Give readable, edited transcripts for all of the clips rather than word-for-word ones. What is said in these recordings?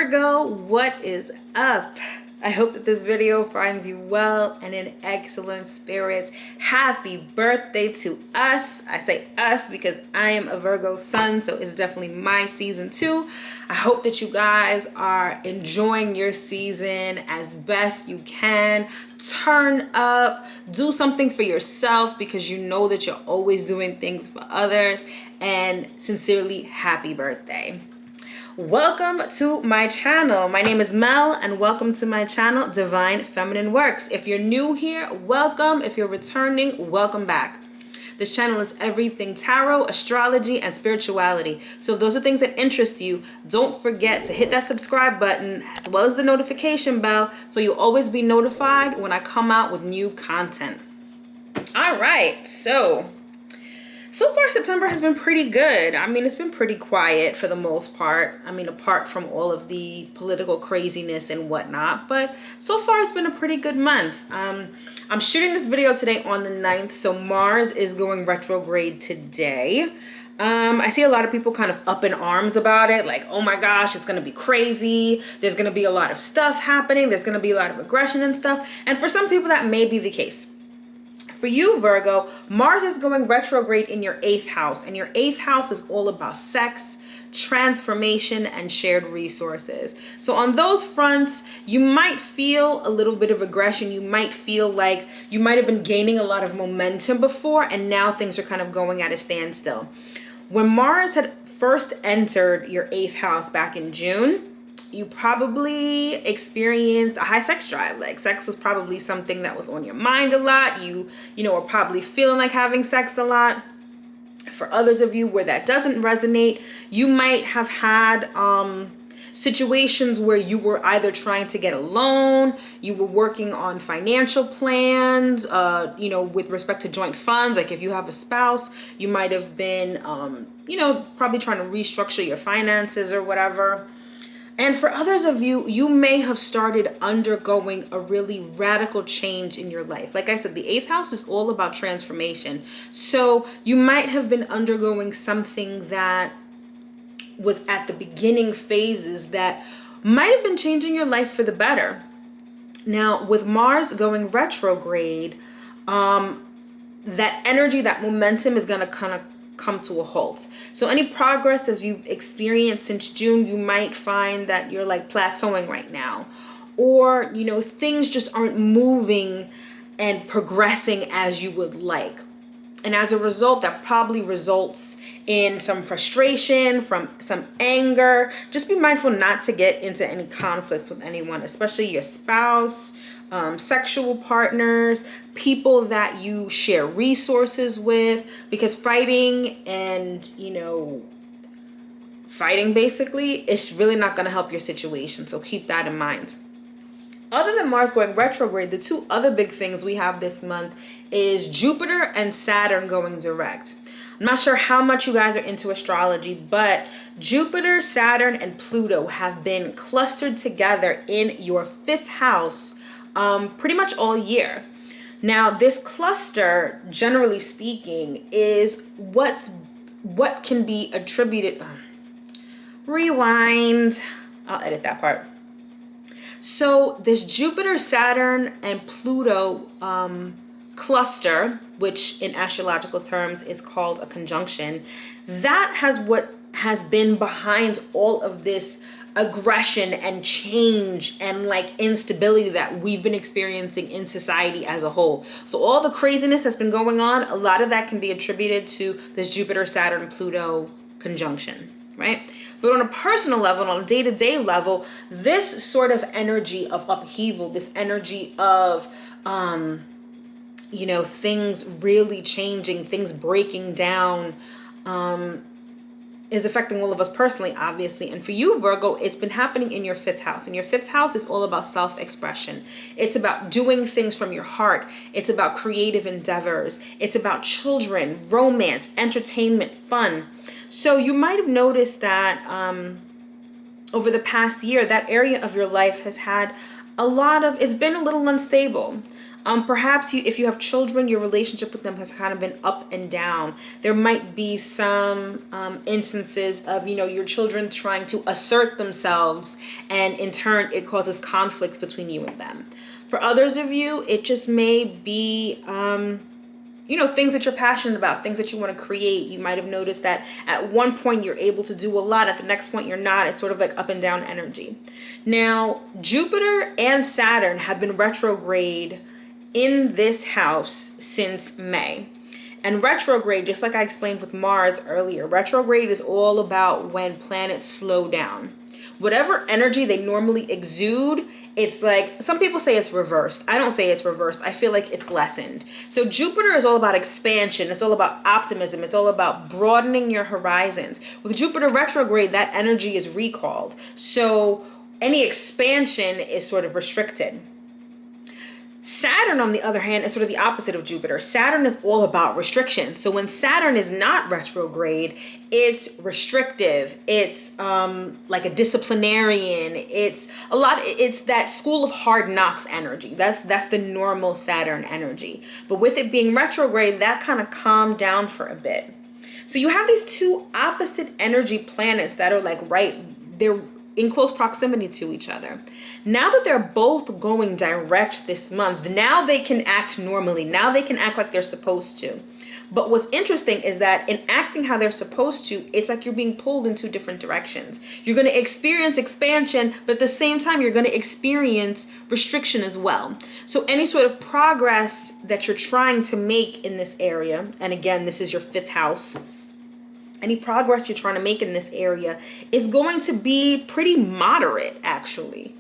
Virgo, what is up? I hope that this video finds you well and in excellent spirits. Happy birthday to us. I say us because I am a Virgo sun, so it's definitely my season too. I hope that you guys are enjoying your season as best you can. Turn up, do something for yourself because you know that you're always doing things for others. And sincerely, happy birthday. Welcome to my channel. My name is Mel and welcome to my channel, Divine Feminine Works. If you're new here, welcome. If you're returning, welcome back. This channel is everything tarot, astrology, and spirituality. So if those are things that interest you, don't forget to hit that subscribe button as well as the notification bell so you'll always be notified when I come out with new content. All right, so far September has been pretty good. I mean, it's been pretty quiet for the most part. I mean, apart from all of the political craziness and whatnot, but so far it's been a pretty good month. I'm shooting this video today on the 9th, so Mars is going retrograde today. I see a lot of people kind of up in arms about it, like, oh my gosh, it's gonna be crazy. There's gonna be a lot of stuff happening. There's gonna be a lot of aggression and stuff. And for some people that may be the case. For you, Virgo, Mars is going retrograde in your 8th house, and your 8th house is all about sex, transformation, and shared resources. So on those fronts, you might feel a little bit of aggression. You might feel like you might have been gaining a lot of momentum before, and now things are kind of going at a standstill. When Mars had first entered your 8th house back in June, you probably experienced a high sex drive. Like, sex was probably something that was on your mind a lot. You know, are probably feeling like having sex a lot. For others of you where that doesn't resonate, you might have had situations where you were either trying to get a loan, you were working on financial plans, you know, with respect to joint funds. Like if you have a spouse, you might have been, you know, probably trying to restructure your finances or whatever. And for others of you, you may have started undergoing a really radical change in your life. Like I said, the 8th house is all about transformation. So you might have been undergoing something that was at the beginning phases that might have been changing your life for the better. Now, with Mars going retrograde, that energy, that momentum is going to kind of come to a halt. So any progress as you've experienced since June, you might find that you're like plateauing right now, or you know, things just aren't moving and progressing as you would like. And as a result, that probably results in some frustration, from some anger. Just be mindful not to get into any conflicts with anyone, especially your spouse, sexual partners, people that you share resources with, because fighting basically is really not going to help your situation. So keep that in mind. Other than Mars going retrograde, the two other big things we have this month is Jupiter and Saturn going direct. I'm not sure how much you guys are into astrology, but Jupiter, Saturn, and Pluto have been clustered together in your 5th house pretty much all year. Now, this cluster, generally speaking, is what can be attributed. Rewind. I'll edit that part. So this Jupiter, Saturn, and Pluto cluster, which in astrological terms is called a conjunction, that has been behind all of this aggression and change and like instability that we've been experiencing in society as a whole. So all the craziness that's been going on, a lot of that can be attributed to this Jupiter, Saturn, Pluto conjunction, right? But on a personal level, on a day-to-day level, this sort of energy of upheaval, this energy of you know, things really changing, things breaking down, is affecting all of us personally, obviously. And for you, Virgo, it's been happening in your 5th house. And your 5th house is all about self-expression. It's about doing things from your heart. It's about creative endeavors. It's about children, romance, entertainment, fun. So you might have noticed that over the past year, that area of your life has had it's been a little unstable. Perhaps if you have children, your relationship with them has kind of been up and down. There might be some instances of, your children trying to assert themselves, and in turn, it causes conflict between you and them. For others of you, it just may be, things that you're passionate about, things that you want to create. You might have noticed that at one point you're able to do a lot, at the next point you're not. It's sort of like up and down energy. Now, Jupiter and Saturn have been retrograde in this house since May. And retrograde, just like I explained with Mars earlier, retrograde is all about when planets slow down. Whatever energy they normally exude, it's like, some people say it's reversed. I don't say it's reversed. I feel like it's lessened. So Jupiter is all about expansion. It's all about optimism. It's all about broadening your horizons. With Jupiter retrograde, that energy is recalled. So any expansion is sort of restricted. Saturn, on the other hand, is sort of the opposite of Jupiter. Saturn is all about restriction. So when Saturn is not retrograde, it's restrictive. It's like a disciplinarian. It's that school of hard knocks energy. That's the normal Saturn energy. But with it being retrograde, that kind of calmed down for a bit. So you have these two opposite energy planets that are they're in close proximity to each other. Now that they're both going direct this month, now they can act normally. Now they can act like they're supposed to. But what's interesting is that in acting how they're supposed to, it's like you're being pulled in two different directions. You're going to experience expansion, but at the same time, you're going to experience restriction as well. So any sort of progress that you're trying to make in this area, and again, this is your 5th house, any progress you're trying to make in this area is going to be pretty moderate, actually.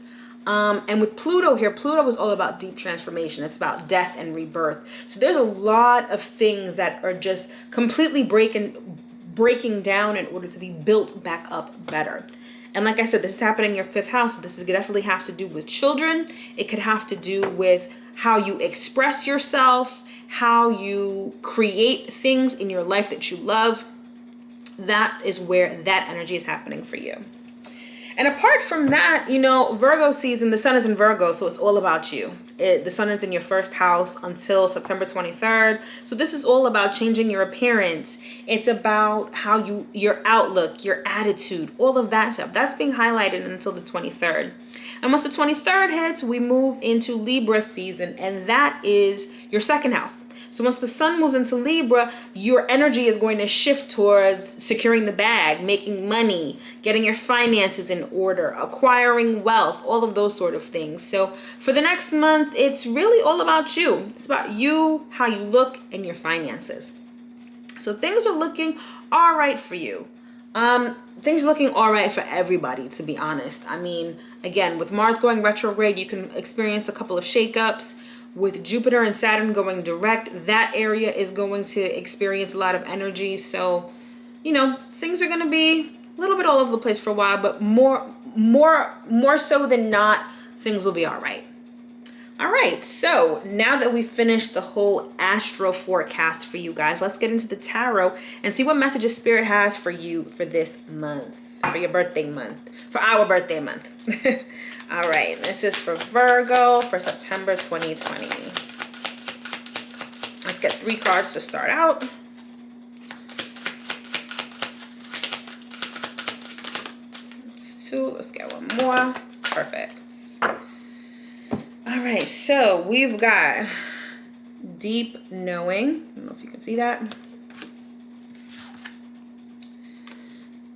And with Pluto here, Pluto is all about deep transformation. It's about death and rebirth. So there's a lot of things that are just completely breaking down in order to be built back up better. And like I said, this is happening in your 5th house. So this is definitely have to do with children. It could have to do with how you express yourself, how you create things in your life that you love. That is where that energy is happening for you. And apart from that, Virgo season, the sun is in Virgo, so it's all about you. The sun is in your 1st house until September 23rd. So this is all about changing your appearance. It's about how your outlook, your attitude, all of that stuff. That's being highlighted until the 23rd. And once the 23rd hits, we move into Libra season, and that is your 2nd house. So once the sun moves into Libra, your energy is going to shift towards securing the bag, making money, getting your finances in order, acquiring wealth, all of those sort of things. So for the next month, it's really all about you. It's about you, how you look, and your finances. So things are looking all right for you. Things are looking all right for everybody, to be honest. I mean, again, with Mars going retrograde, you can experience a couple of shakeups. With Jupiter and Saturn going direct, that area is going to experience a lot of energy. So, things are going to be a little bit all over the place for a while, but more so than not, things will be all right. All right, so now that we've finished the whole astro forecast for you guys, let's get into the tarot and see what messages Spirit has for you for this month, for your birthday month, for our birthday month. All right, this is for Virgo for September 2020. Let's get 3 cards to start out. That's 2. Let's get 1 more. Perfect. All right, so we've got deep knowing. I don't know if you can see that.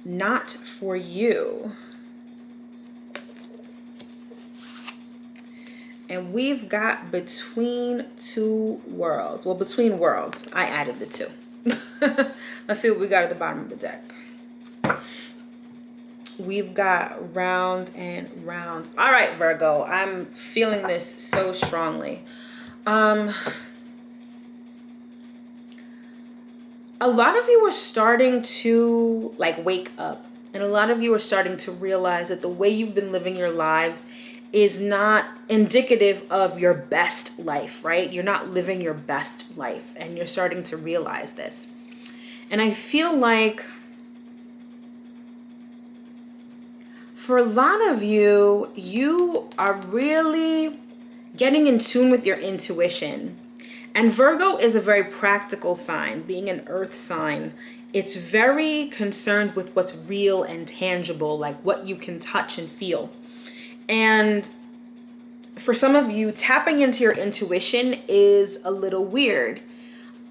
Not for you. And we've got between 2 worlds. Well, between worlds. I added the 2. Let's see what we got at the bottom of the deck. We've got round and round. All right, Virgo. I'm feeling this so strongly. A lot of you are starting to wake up. And a lot of you are starting to realize that the way you've been living your lives is not indicative of your best life, right? You're not living your best life, and you're starting to realize this. And I feel like for a lot of you, you are really getting in tune with your intuition. And Virgo is a very practical sign, being an earth sign. It's very concerned with what's real and tangible, like what you can touch and feel. And for some of you, tapping into your intuition is a little weird,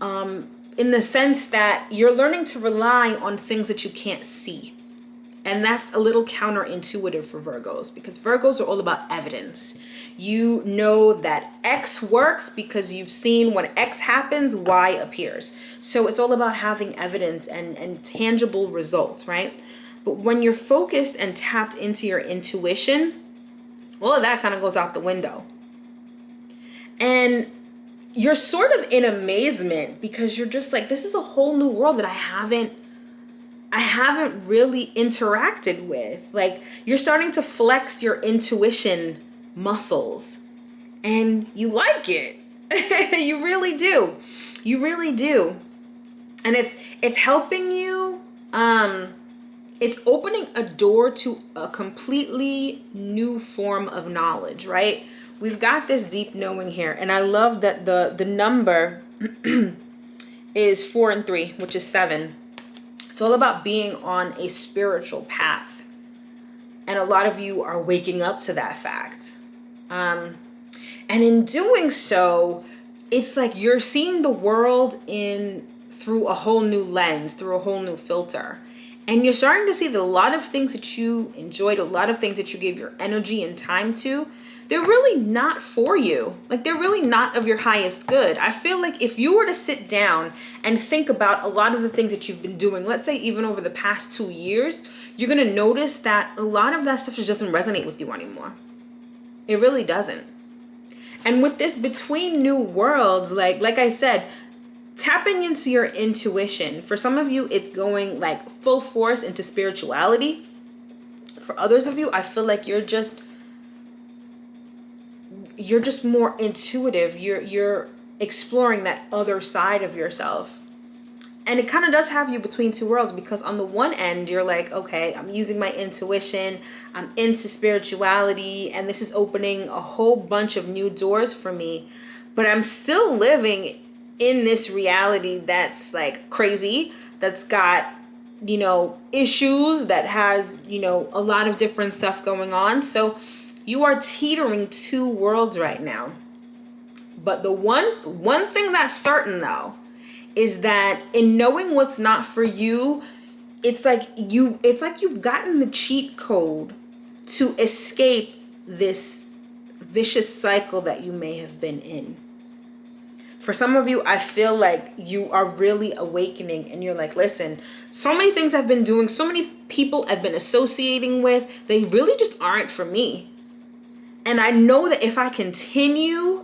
in the sense that you're learning to rely on things that you can't see. And that's a little counterintuitive for Virgos, because Virgos are all about evidence. You know that X works because you've seen when X happens, Y appears. So it's all about having evidence and tangible results, right? But when you're focused and tapped into your intuition, all of that kind of goes out the window. And you're sort of in amazement because you're just like, this is a whole new world that I haven't really interacted with. Like, you're starting to flex your intuition muscles and you like it. You really do. You really do. And it's helping you. It's opening a door to a completely new form of knowledge, right? We've got this deep knowing here. And I love that the number is 4 and 3, which is 7. It's all about being on a spiritual path. And a lot of you are waking up to that fact. And in doing so, it's like you're seeing the world through a whole new lens, through a whole new filter. And you're starting to see that a lot of things that you enjoyed, a lot of things that you gave your energy and time to, they're really not for you. Like, they're really not of your highest good. I feel like if you were to sit down and think about a lot of the things that you've been doing, let's say even over the past 2 years, you're going to notice that a lot of that stuff just doesn't resonate with you anymore. It really doesn't. And with this between new worlds, like I said, tapping into your intuition, for some of you, it's going like full force into spirituality. For others of you, I feel like you're just more intuitive. You're exploring that other side of yourself. And it kind of does have you between two worlds, because on the one end, you're like, okay, I'm using my intuition, I'm into spirituality, and this is opening a whole bunch of new doors for me. But I'm still living in this reality that's like crazy, that's got, issues, that has, a lot of different stuff going on. So you are teetering two worlds right now. But the one thing that's certain, though, is that in knowing what's not for you, it's like you've gotten the cheat code to escape this vicious cycle that you may have been in. For some of you, I feel like you are really awakening and you're like, listen, so many things I've been doing, so many people I've been associating with, they really just aren't for me. And I know that if I continue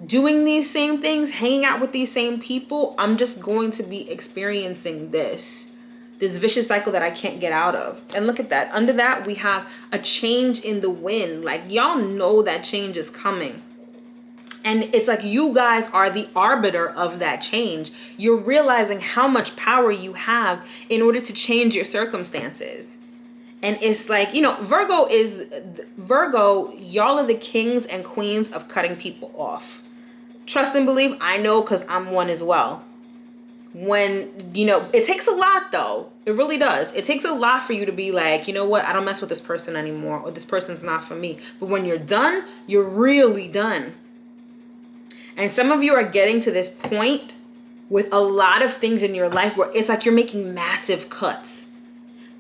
doing these same things, hanging out with these same people, I'm just going to be experiencing this vicious cycle that I can't get out of. And look at that. Under that, we have a change in the wind. Like, y'all know that change is coming. And it's like you guys are the arbiter of that change. You're realizing how much power you have in order to change your circumstances. And it's like, Virgo, y'all are the kings and queens of cutting people off. Trust and believe, I know, because I'm one as well. When, it takes a lot, though. It really does. It takes a lot for you to be like, you know what, I don't mess with this person anymore, or this person's not for me. But when you're done, you're really done. And some of you are getting to this point with a lot of things in your life where it's like you're making massive cuts.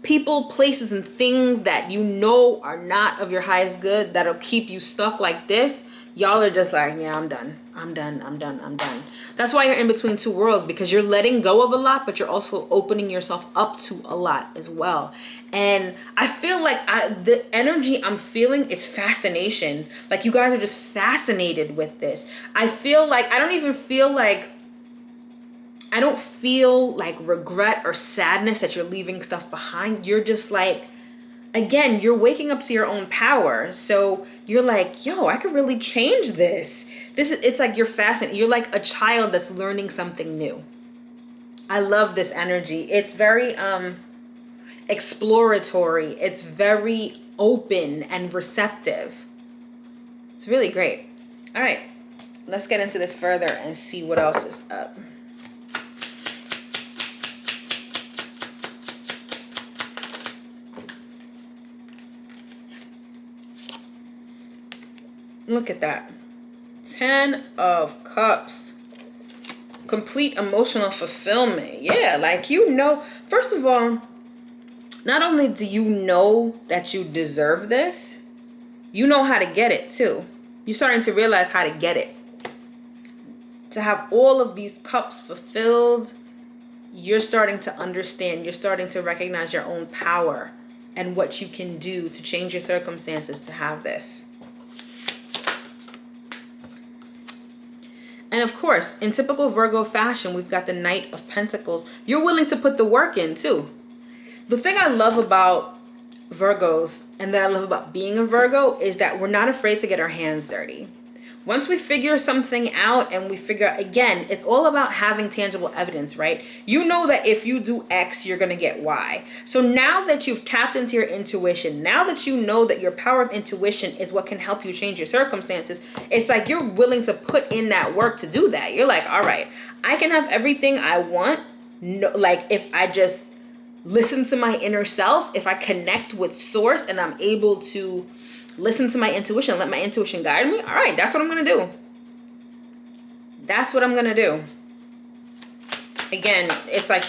People, places, and things that are not of your highest good, that'll keep you stuck like this. Y'all are just like, yeah, I'm done. That's why you're in between two worlds, because you're letting go of a lot, but you're also opening yourself up to a lot as well. And I feel like the energy I'm feeling is fascination. Like, you guys are just fascinated with this. I feel like I don't feel like regret or sadness that you're leaving stuff behind. You're just like, again, you're waking up to your own power. So you're like, yo, I could really change this. It's like you're fascinated. You're like a child that's learning something new. I love this energy. It's very, exploratory. It's very open and receptive. It's really great. All right, let's get into this further and see what else is up. Look at that. 10 of Cups. Complete emotional fulfillment. Yeah, like, you know, first of all, not only do you know that you deserve this, you know how to get it too. You're starting to realize how to get it. To have all of these cups fulfilled, you're starting to understand, you're starting to recognize your own power and what you can do to change your circumstances to have this. And of course, in typical Virgo fashion, we've got the Knight of Pentacles. You're willing to put the work in too. The thing I love about Virgos and that I love about being a Virgo is that we're not afraid to get our hands dirty. Once we figure something out and we figure out, again, it's all about having tangible evidence, right? You know that if you do X, you're going to get Y. So now that you've tapped into your intuition, now that you know that your power of intuition is what can help you change your circumstances, it's like you're willing to put in that work to do that. You're like, all right, I can have everything I want. No, like if I just listen to my inner self, if I connect with source and I'm able to listen to my intuition, let my intuition guide me. All right, that's what I'm going to do. That's what I'm going to do. Again, it's like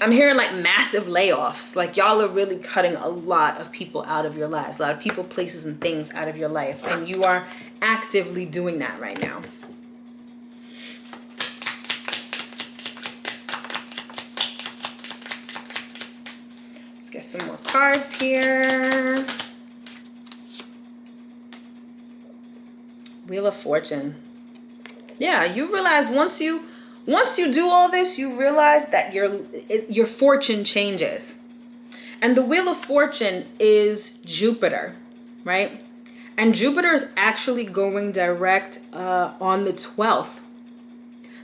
I'm hearing like massive layoffs. Like y'all are really cutting a lot of people out of your lives, a lot of people, places, and things out of your life. And you are actively doing that right now. Let's get some more cards here. Wheel of Fortune. Yeah, you realize once you do all this, you realize that your fortune changes. And the Wheel of Fortune is Jupiter, right? And Jupiter is actually going direct on the 12th.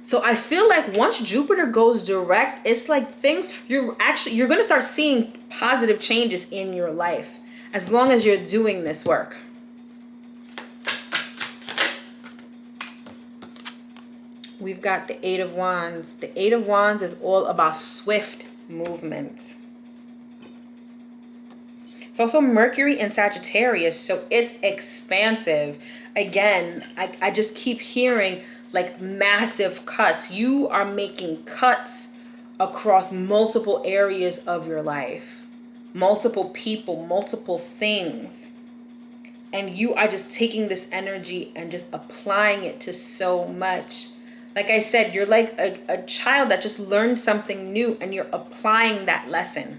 So I feel like once Jupiter goes direct, it's like you're going to start seeing positive changes in your life as long as you're doing this work. We've got the Eight of Wands. The Eight of Wands is all about swift movement. It's also Mercury in Sagittarius, so it's expansive. Again, I just keep hearing like massive cuts. You are making cuts across multiple areas of your life. Multiple people, multiple things. And you are just taking this energy and just applying it to so much. Like I said, you're like a child that just learned something new and you're applying that lesson.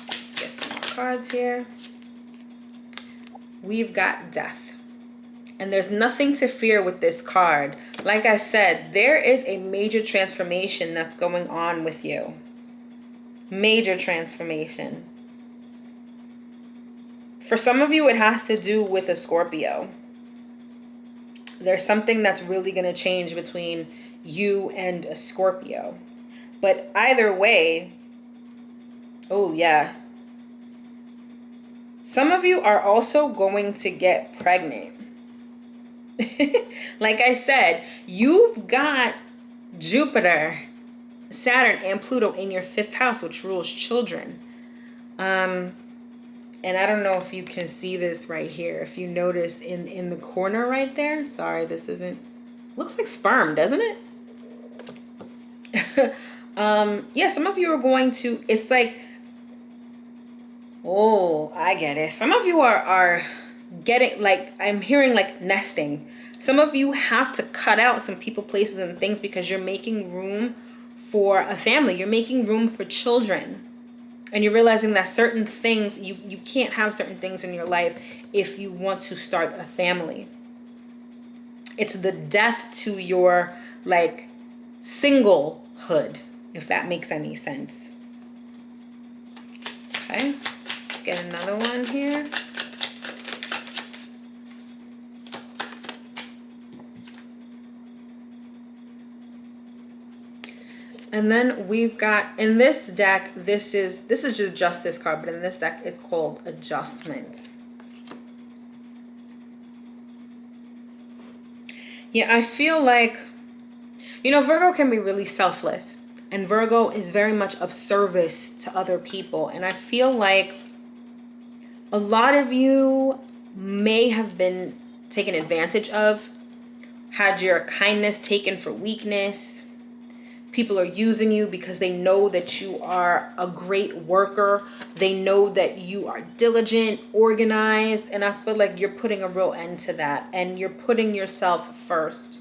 Let's get some more cards here. We've got Death. And there's nothing to fear with this card. Like I said, there is a major transformation that's going on with you. Major transformation. For some of you, it has to do with a Scorpio. There's something that's really going to change between you and a Scorpio. But either way, oh yeah. Some of you are also going to get pregnant. Like I said, you've got Jupiter, Saturn, and Pluto in your 5th house, which rules children. And I don't know if you can see this right here. If you notice in the corner right there. Sorry, this isn't... Looks like sperm, doesn't it? Yeah, some of you are going to... It's like... Oh, I get it. Some of you are getting... Like, I'm hearing like nesting. Some of you have to cut out some people, places, and things because you're making room for a family. You're making room for children. And you're realizing that certain things, you can't have certain things in your life if you want to start a family. It's the death to your, like, singlehood, if that makes any sense. Okay, let's get another one here. And then we've got, in this deck, this is just Justice card, but in this deck it's called Adjustment. Yeah, I feel like, Virgo can be really selfless. And Virgo is very much of service to other people. And I feel like a lot of you may have been taken advantage of, had your kindness taken for weakness. People are using you because they know that you are a great worker. They know that you are diligent, organized, and I feel like you're putting a real end to that, and you're putting yourself first.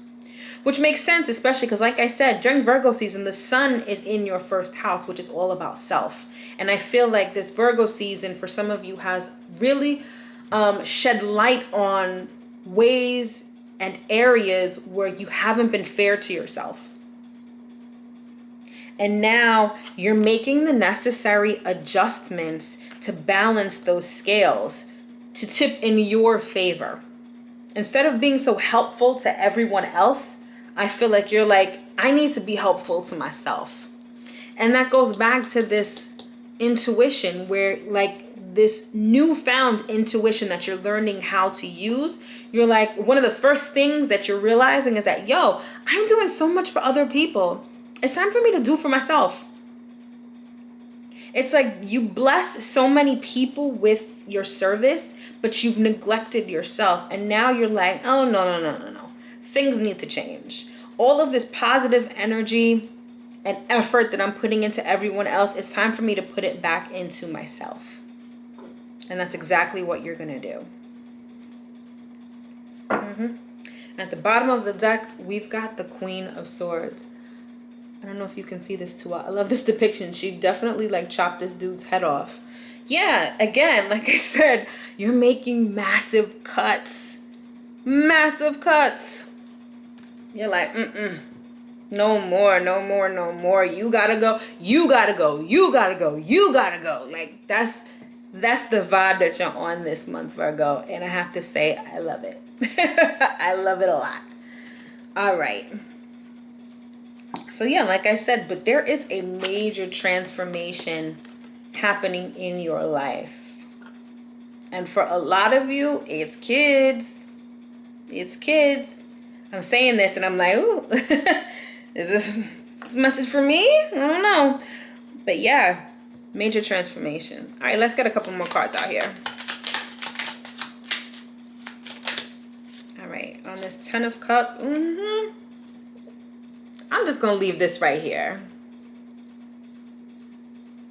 Which makes sense, especially because, like I said, during Virgo season, the sun is in your first house, which is all about self. And I feel like this Virgo season, for some of you, has really shed light on ways and areas where you haven't been fair to yourself. And now you're making the necessary adjustments to balance those scales, to tip in your favor. Instead of being so helpful to everyone else, I feel like you're like, I need to be helpful to myself. And that goes back to this intuition, where like this newfound intuition that you're learning how to use. You're like, one of the first things that you're realizing is that, I'm doing so much for other people. It's time for me to do for myself. It's like you bless so many people with your service, but you've neglected yourself. And now you're like, oh, no. Things need to change. All of this positive energy and effort that I'm putting into everyone else, it's time for me to put it back into myself. And that's exactly what you're going to do. At the bottom of the deck, we've got the Queen of Swords. I don't know if you can see this too well. I love this depiction. She definitely like chopped this dude's head off. Yeah, again, like I said, you're making massive cuts. Massive cuts. You're like, no more. You gotta go. Like that's the vibe that you're on this month, Virgo. And I have to say, I love it. I love it a lot. All right. So yeah, like I said, but there is a major transformation happening in your life. And for a lot of you, it's kids. It's kids. I'm saying this and I'm like, ooh, is this message for me? I don't know. But yeah, major transformation. All right, let's get a couple more cards out here. All right, on this Ten of Cups, I'm just going to leave this right here.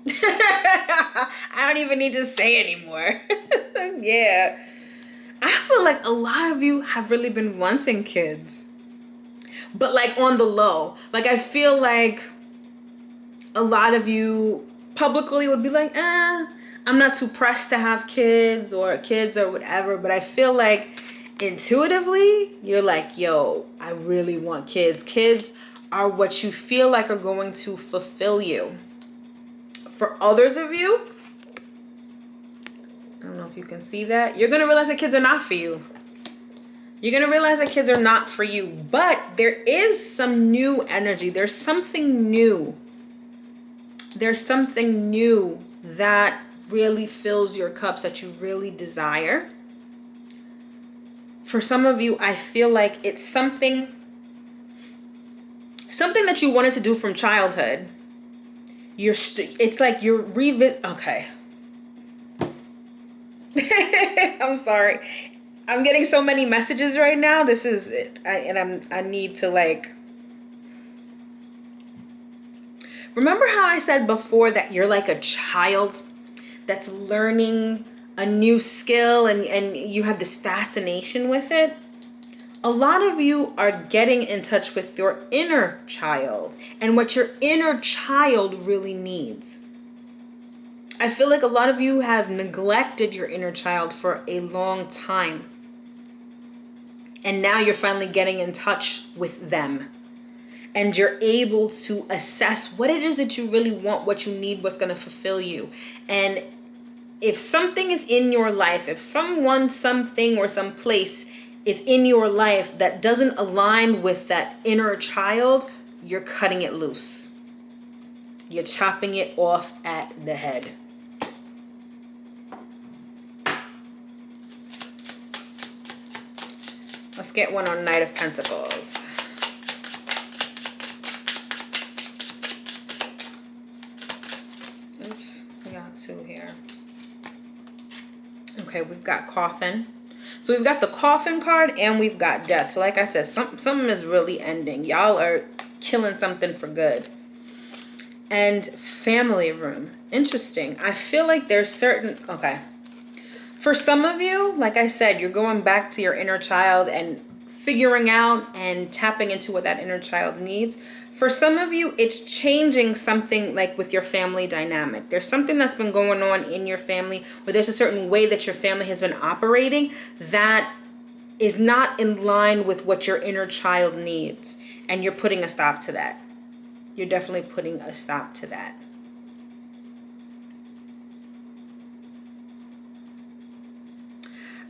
I don't even need to say anymore. Yeah. I feel like a lot of you have really been wanting kids. But like on the low. Like I feel like a lot of you publicly would be like, I'm not too pressed to have kids or whatever. But I feel like intuitively, you're like, I really want kids. Kids are what you feel like are going to fulfill you. For others of you, I don't know if you can see that, you're going to realize that kids are not for you. You're going to realize that kids are not for you. But there is some new energy. There's something new. There's something new that really fills your cups that you really desire. For some of you, I feel like it's something that you wanted to do from childhood. It's like you're okay. I'm sorry. I'm getting so many messages right now. This is it. I need to like. Remember how I said before that you're like a child that's learning a new skill and you have this fascination with it? A lot of you are getting in touch with your inner child and what your inner child really needs. I feel like a lot of you have neglected your inner child for a long time. And now you're finally getting in touch with them. And you're able to assess what it is that you really want, what you need, what's going to fulfill you. And if something is in your life, if someone, something, or some place is in your life that doesn't align with that inner child, you're cutting it loose. You're chopping it off at the head. Let's get one on Knight of Pentacles. Oops, we got two here. Okay, we've got Coffin. So we've got the Coffin card and we've got Death. So like I said, something is really ending. Y'all are killing something for good. And Family Room. Interesting. I feel like there's certain... Okay. For some of you, like I said, you're going back to your inner child and figuring out and tapping into what that inner child needs. For some of you, it's changing something like with your family dynamic. There's something that's been going on in your family where there's a certain way that your family has been operating that is not in line with what your inner child needs. And you're putting a stop to that. You're definitely putting a stop to that.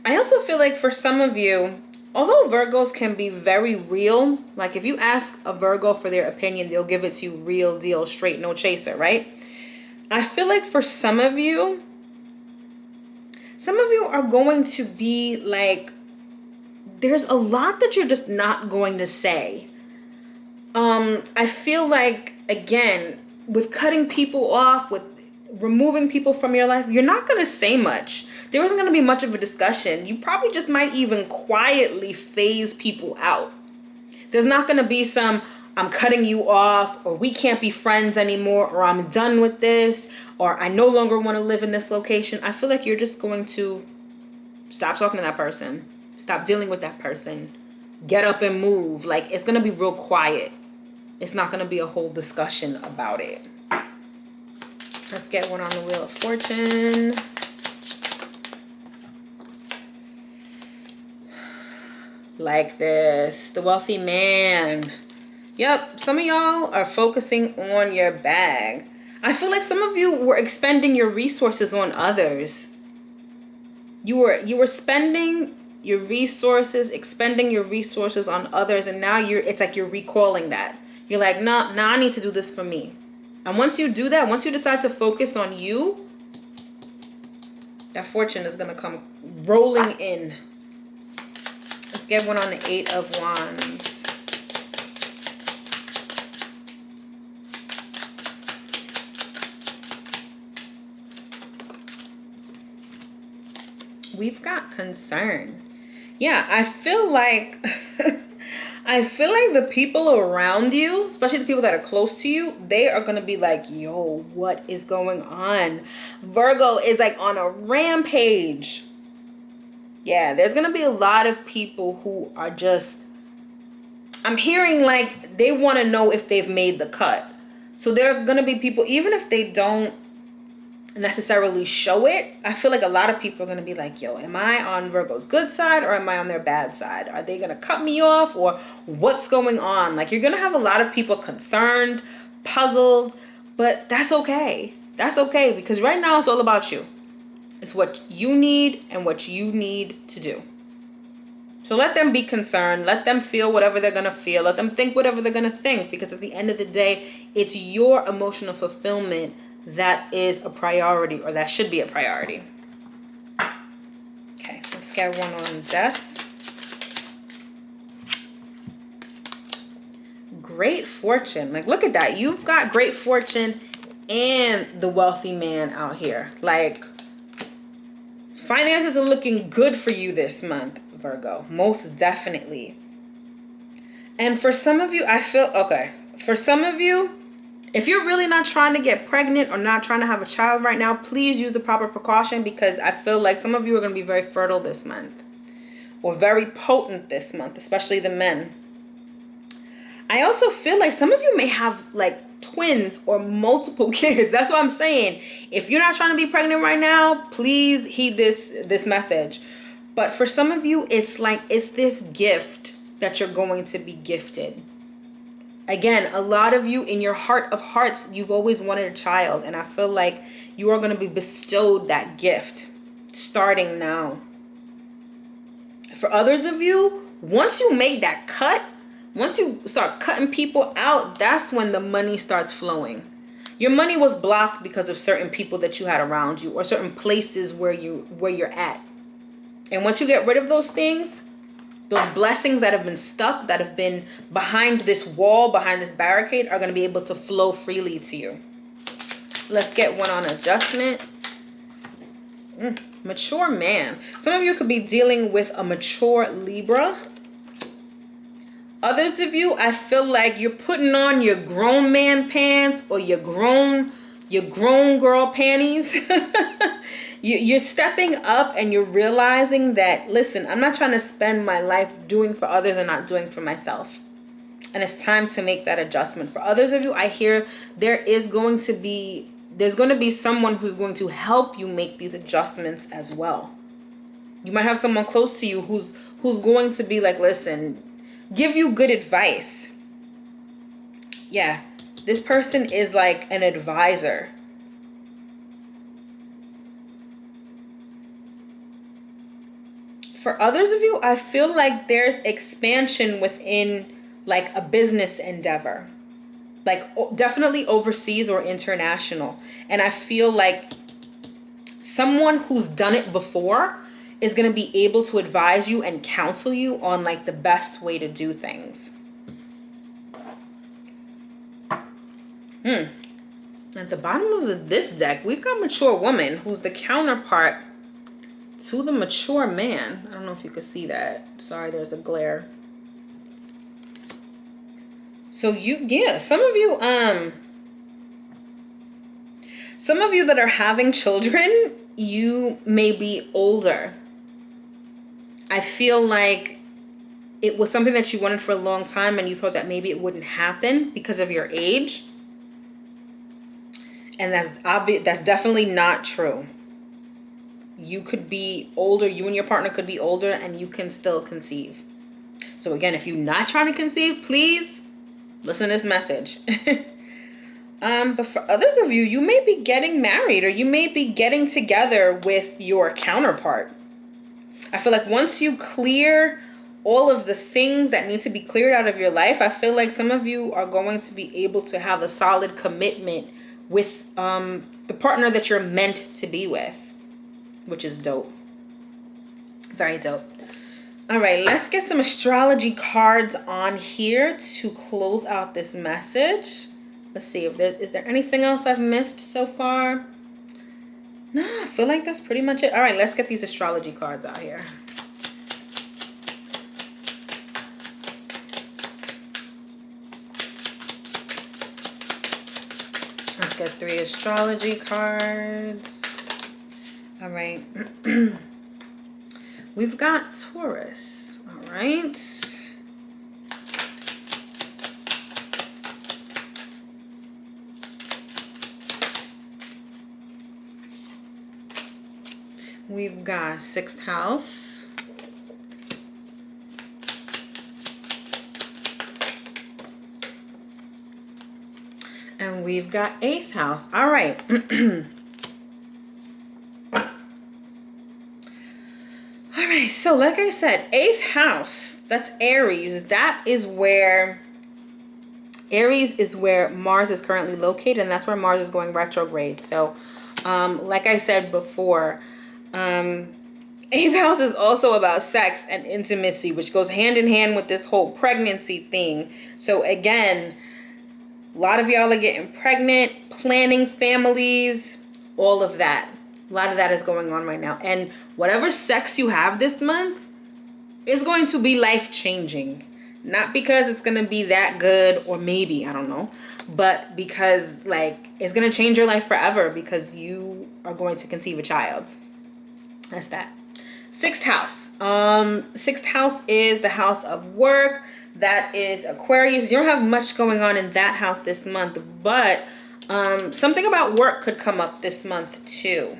I also feel like for some of you, although Virgos can be very real, like if you ask a Virgo for their opinion, they'll give it to you real deal, straight, no chaser, right? I feel like for some of you are going to be like, there's a lot that you're just not going to say. I feel like, again, with cutting people off, with removing people from your life, you're not going to say much. There isn't going to be much of a discussion. You probably just might even quietly phase people out. There's not going to be some, I'm cutting you off, or we can't be friends anymore, or I'm done with this, or I no longer want to live in this location. I feel like you're just going to stop talking to that person. Stop dealing with that person. Get up and move. Like, it's going to be real quiet. It's not going to be a whole discussion about it. Let's get one on the Wheel of Fortune. Like this. The Wealthy Man. Yep. Some of y'all are focusing on your bag. I feel like some of you were expending your resources on others. You were spending your resources, expending your resources on others, and now it's like you're recalling that. You're like, nah, I need to do this for me. And once you do that, once you decide to focus on you, that fortune is going to come rolling in. Let's get one on the Eight of Wands. We've got concern. Yeah, I feel like the people around you, especially the people that are close to you, they are going to be like, yo, what is going on? Virgo is like on a rampage. Yeah, there's going to be a lot of people who are just, I'm hearing like they want to know if they've made the cut. So there are going to be people, even if they don't necessarily show it, I feel like a lot of people are going to be like, yo, am I on Virgo's good side or am I on their bad side? Are they going to cut me off, or what's going on? Like, you're going to have a lot of people concerned, puzzled, but that's okay. That's okay, because right now it's all about you. It's what you need and what you need to do. So let them be concerned. Let them feel whatever they're going to feel. Let them think whatever they're going to think, because at the end of the day, it's your emotional fulfillment that is a priority, or that should be a priority. Okay, let's get one on Death. Great fortune. Like, look at that. You've got great fortune and the Wealthy Man out here. Like, finances are looking good for you this month, Virgo. Most definitely. And for some of you, I feel, okay, for some of you, if you're really not trying to get pregnant or not trying to have a child right now, please use the proper precaution, because I feel like some of you are going to be very fertile this month, or very potent this month, especially the men. I also feel like some of you may have like twins or multiple kids. That's what I'm saying. If you're not trying to be pregnant right now, please heed this message. But for some of you, it's like, it's this gift that you're going to be gifted. Again, a lot of you, in your heart of hearts, you've always wanted a child. And I feel like you are going to be bestowed that gift starting now. For others of you, once you make that cut, once you start cutting people out, that's when the money starts flowing. Your money was blocked because of certain people that you had around you, or certain places where you're at. And once you get rid of those things, those blessings that have been stuck, that have been behind this wall, behind this barricade, are going to be able to flow freely to you. Let's get one on adjustment. Mature man. Some of you could be dealing with a mature Libra. Others of you, I feel like you're putting on your grown man pants, or your grown girl panties. You're stepping up and you're realizing that, listen, I'm not trying to spend my life doing for others and not doing for myself. And it's time to make that adjustment. For others of you, I hear there's going to be someone who's going to help you make these adjustments as well. You might have someone close to you who's going to be like, listen, give you good advice. Yeah, this person is like an advisor. For others of you, I feel like there's expansion within like a business endeavor, like definitely overseas or international. And I feel like someone who's done it before is going to be able to advise you and counsel you on like the best way to do things. At the bottom of this deck, we've got mature woman, who's the counterpart to the mature man. I don't know if you could see that. Sorry, there's a glare. So some of you that are having children, you may be older. I feel like it was something that you wanted for a long time and you thought that maybe it wouldn't happen because of your age. And that's obvious. That's definitely not true. You could be older, you and your partner could be older, and you can still conceive. So again, if you're not trying to conceive, please listen to this message. But for others of you, you may be getting married, or you may be getting together with your counterpart. I feel like once you clear all of the things that need to be cleared out of your life, I feel like some of you are going to be able to have a solid commitment with the partner that you're meant to be with, which is dope. Very dope. All right, let's get some astrology cards on here to close out this message. Let's see if is there anything else I've missed so far? No, I feel like that's pretty much it. All right, let's get these astrology cards out here. Let's get 3 astrology cards. All right. We've got Taurus. All right. We've got 6th house. And we've got 8th house. All right. All right. So like I said, 8th house, that's Aries. Aries is where Mars is currently located, and that's where Mars is going retrograde. So like I said before, 8th house is also about sex and intimacy, which goes hand in hand with this whole pregnancy thing. So again, a lot of y'all are getting pregnant, planning families, all of that. A lot of that is going on right now. And whatever sex you have this month is going to be life-changing. Not because it's going to be that good, or maybe, I don't know, but because like it's going to change your life forever, because you are going to conceive a child. That's that. 6th house. 6th house is the house of work. That is Aquarius. You don't have much going on in that house this month, but something about work could come up this month too.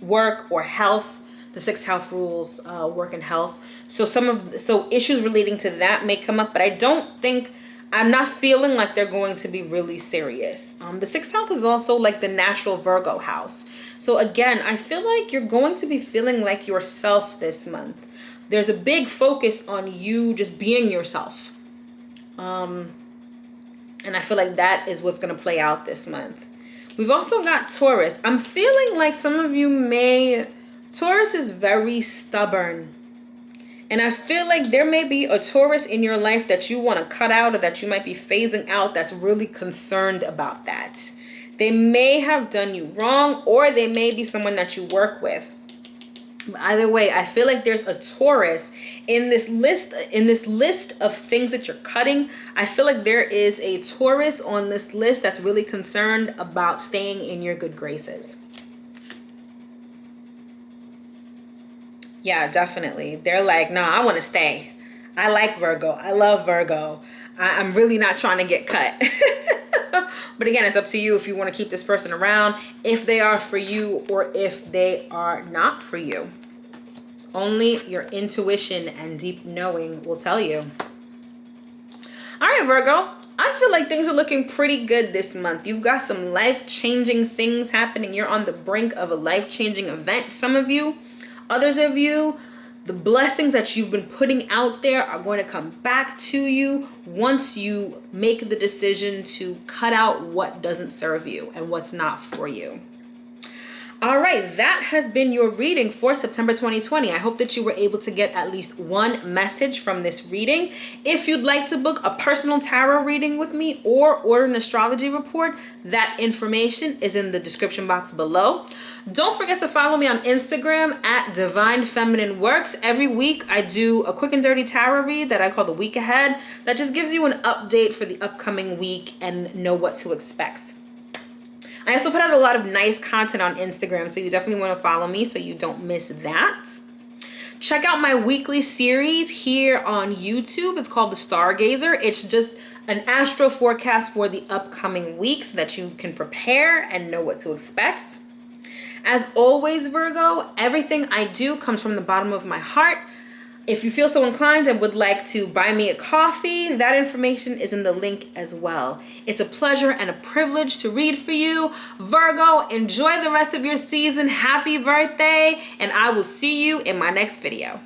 Work or health. The 6th house rules work and health. So issues relating to that may come up, but I'm not feeling like they're going to be really serious. The 6th house is also like the natural Virgo house. So again, I feel like you're going to be feeling like yourself this month. There's a big focus on you just being yourself. And I feel like that is what's going to play out this month. We've also got Taurus. I'm feeling like some of you Taurus is very stubborn. And I feel like there may be a Taurus in your life that you want to cut out, or that you might be phasing out, that's really concerned about that. They may have done you wrong, or they may be someone that you work with. But either way, I feel like there's a Taurus in this list of things that you're cutting. I feel like there is a Taurus on this list that's really concerned about staying in your good graces. Yeah, definitely. They're like, no, I want to stay. I like Virgo. I love Virgo. I'm really not trying to get cut. But again, it's up to you if you want to keep this person around, if they are for you or if they are not for you. Only your intuition and deep knowing will tell you. All right, Virgo. I feel like things are looking pretty good this month. You've got some life-changing things happening. You're on the brink of a life-changing event. Some of you, others of you, the blessings that you've been putting out there are going to come back to you once you make the decision to cut out what doesn't serve you and what's not for you. All right, that has been your reading for September 2020. I hope that you were able to get at least one message from this reading. If you'd like to book a personal tarot reading with me or order an astrology report, that information is in the description box below. Don't forget to follow me on Instagram at Divine Feminine Works. Every week I do a quick and dirty tarot read that I call the week ahead. That just gives you an update for the upcoming week and know what to expect. I also put out a lot of nice content on Instagram, so you definitely want to follow me so you don't miss that. Check out my weekly series here on YouTube. It's called The Stargazer. It's just an astro forecast for the upcoming week so that you can prepare and know what to expect. As always, Virgo, everything I do comes from the bottom of my heart. If you feel so inclined and would like to buy me a coffee, that information is in the link as well. It's a pleasure and a privilege to read for you. Virgo, enjoy the rest of your season. Happy birthday, and I will see you in my next video.